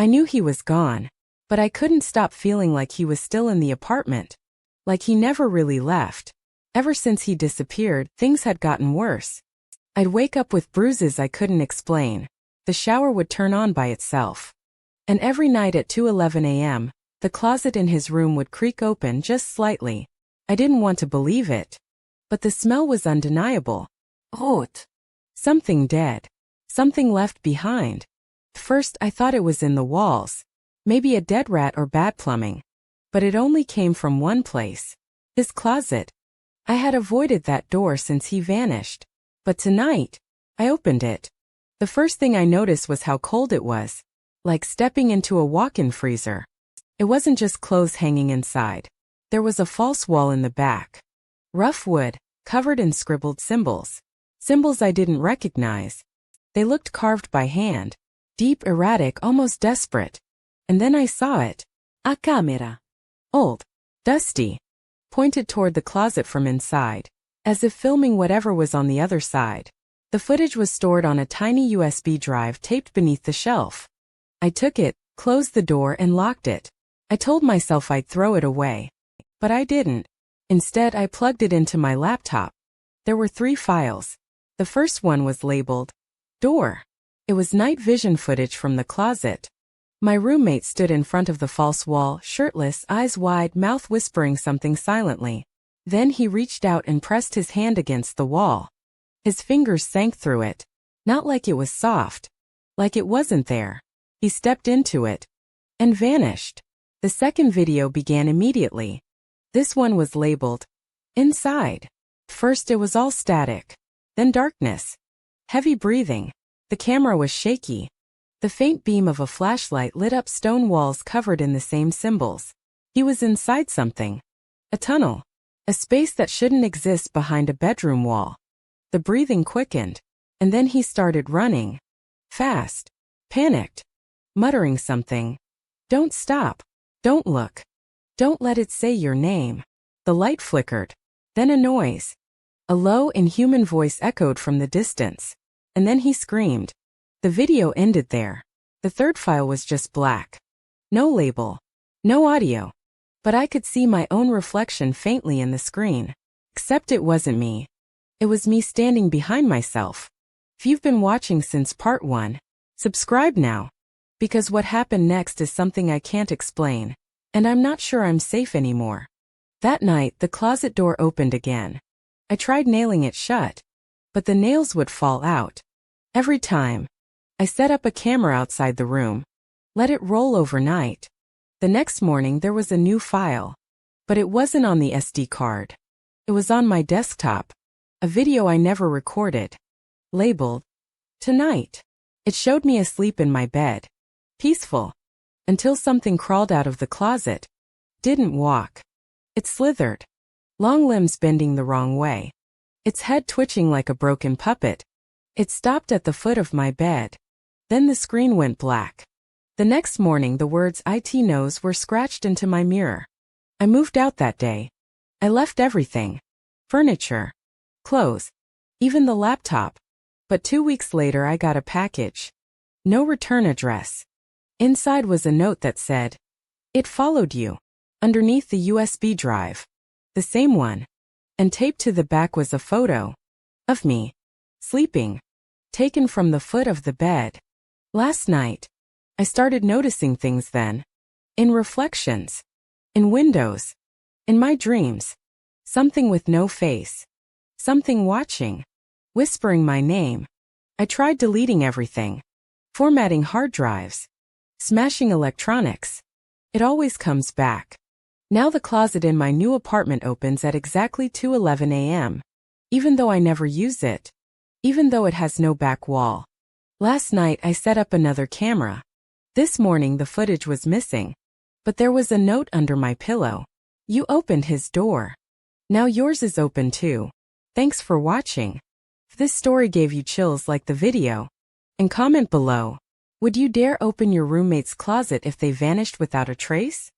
I knew he was gone, but I couldn't stop feeling like he was still in the apartment. Like he never really left. Ever since he disappeared, things had gotten worse. I'd wake up with bruises I couldn't explain. The shower would turn on by itself. And every night at 2:11 a.m., the closet in his room would creak open just slightly. I didn't want to believe it. But the smell was undeniable. Rot. Something dead. Something left behind. First, I thought it was in the walls. Maybe a dead rat or bad plumbing. But it only came from one place. His closet. I had avoided that door since he vanished. But tonight, I opened it. The first thing I noticed was how cold it was. Like stepping into a walk-in freezer. It wasn't just clothes hanging inside. There was a false wall in the back. Rough wood, covered in scribbled symbols. Symbols I didn't recognize. They looked carved by hand. Deep, erratic, almost desperate. And then I saw it. A camera. Old. Dusty. Pointed toward the closet from inside. As if filming whatever was on the other side. The footage was stored on a tiny USB drive taped beneath the shelf. I took it, closed the door and locked it. I told myself I'd throw it away. But I didn't. Instead, I plugged it into my laptop. There were 3 files. The first one was labeled Door. It was night vision footage from the closet. My roommate stood in front of the false wall, shirtless, eyes wide, mouth whispering something silently. Then he reached out and pressed his hand against the wall. His fingers sank through it. Not like it was soft. Like it wasn't there. He stepped into it. And vanished. The second video began immediately. This one was labeled Inside. First it was all static. Then darkness. Heavy breathing. The camera was shaky. The faint beam of a flashlight lit up stone walls covered in the same symbols. He was inside something. A tunnel. A space that shouldn't exist behind a bedroom wall. The breathing quickened. And then he started running. Fast. Panicked. Muttering something. Don't stop. Don't look. Don't let it say your name. The light flickered. Then a noise. A low, inhuman voice echoed from the distance. And then he screamed. The video ended there. The third file was just black. No label. No audio. But I could see my own reflection faintly in the screen. Except it wasn't me. It was me standing behind myself. If you've been watching since part 1, subscribe now. Because what happened next is something I can't explain. And I'm not sure I'm safe anymore. That night, the closet door opened again. I tried nailing it shut. But the nails would fall out. Every time. I set up a camera outside the room. Let it roll overnight. The next morning there was a new file. But it wasn't on the SD card. It was on my desktop. A video I never recorded. Labeled Tonight. It showed me asleep in my bed. Peaceful. Until something crawled out of the closet. Didn't walk. It slithered. Long limbs bending the wrong way. Its head twitching like a broken puppet. It stopped at the foot of my bed. Then the screen went black. The next morning the words "IT knows" were scratched into my mirror. I moved out that day. I left everything. Furniture. Clothes. Even the laptop. But 2 weeks later I got a package. No return address. Inside was a note that said, "It followed you." Underneath the USB drive. The same one. And taped to the back was a photo. Of me. Sleeping. Taken from the foot of the bed. Last night. I started noticing things then. In reflections. In windows. In my dreams. Something with no face. Something watching. Whispering my name. I tried deleting everything. Formatting hard drives. Smashing electronics. It always comes back. Now the closet in my new apartment opens at exactly 2:11 a.m. Even though I never use it. Even though it has no back wall. Last night I set up another camera. This morning the footage was missing. But there was a note under my pillow. You opened his door. Now yours is open too. Thanks for watching. If this story gave you chills, like the video. And comment below. Would you dare open your roommate's closet if they vanished without a trace?